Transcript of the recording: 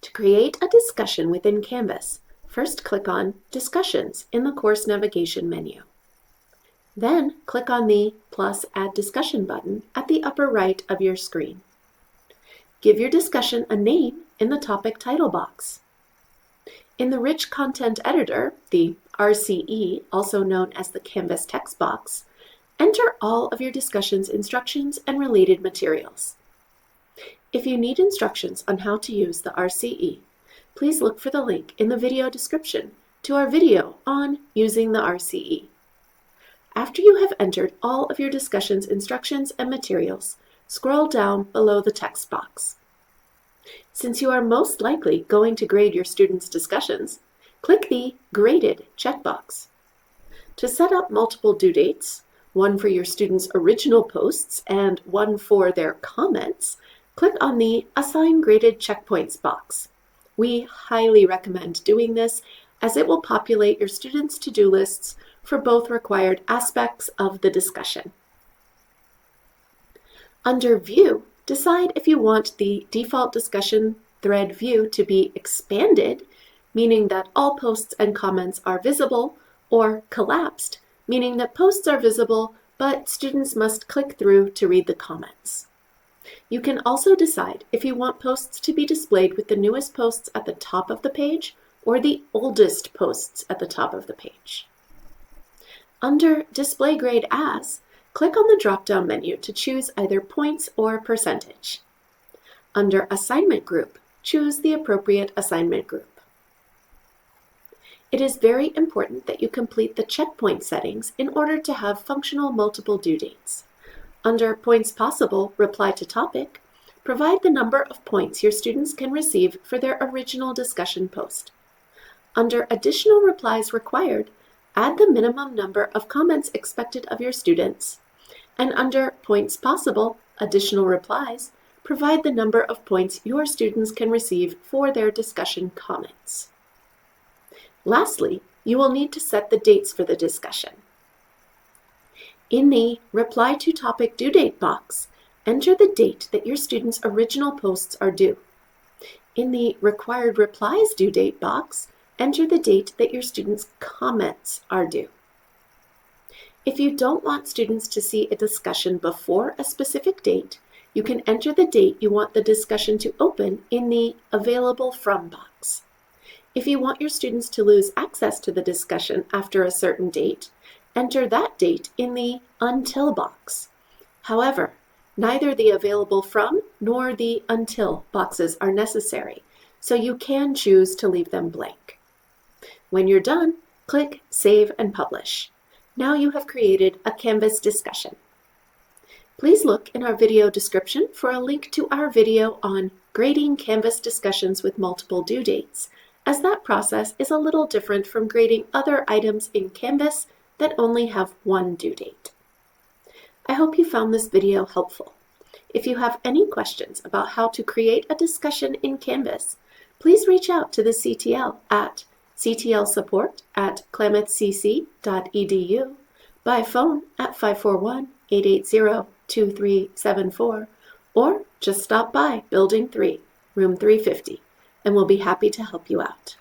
To create a discussion within Canvas, first click on Discussions in the course navigation menu. Then click on the plus Add Discussion button at the upper right of your screen. Give your discussion a name in the topic title box. In the Rich Content Editor, the RCE, also known as the Canvas text box, enter all of your discussion's instructions and related materials. If you need instructions on how to use the RCE, please look for the link in the video description to our video on using the RCE. After you have entered all of your discussion's instructions and materials, scroll down below the text box. Since you are most likely going to grade your students' discussions, click the Graded checkbox. To set up multiple due dates, one for your students' original posts and one for their comments, click on the Assign Graded Checkpoints box. We highly recommend doing this as it will populate your students' to-do lists for both required aspects of the discussion. Under View, decide if you want the default discussion thread view to be expanded, meaning that all posts and comments are visible, or collapsed, meaning that posts are visible but students must click through to read the comments. You can also decide if you want posts to be displayed with the newest posts at the top of the page or the oldest posts at the top of the page. Under Display Grade As, click on the drop-down menu to choose either points or percentage. Under Assignment Group, choose the appropriate assignment group. It is very important that you complete the checkpoint settings in order to have functional multiple due dates. Under Points Possible, Reply to Topic, provide the number of points your students can receive for their original discussion post. Under Additional Replies Required, add the minimum number of comments expected of your students. And under Points Possible, Additional Replies, provide the number of points your students can receive for their discussion comments. Lastly, you will need to set the dates for the discussion. In the Reply to Topic Due Date box, enter the date that your students' original posts are due. In the Required Replies Due Date box, enter the date that your students' comments are due. If you don't want students to see a discussion before a specific date, you can enter the date you want the discussion to open in the Available From box. If you want your students to lose access to the discussion after a certain date, enter that date in the Until box. However, neither the Available From nor the Until boxes are necessary, so you can choose to leave them blank. When you're done, click Save and Publish. Now you have created a Canvas discussion. Please look in our video description for a link to our video on grading Canvas discussions with multiple due dates, as that process is a little different from grading other items in Canvas that only have one due date. I hope you found this video helpful. If you have any questions about how to create a discussion in Canvas, please reach out to the CTL at ctlsupport@klamathcc.edu, by phone at 541-880-2374, or just stop by Building 3, Room 350, and we'll be happy to help you out.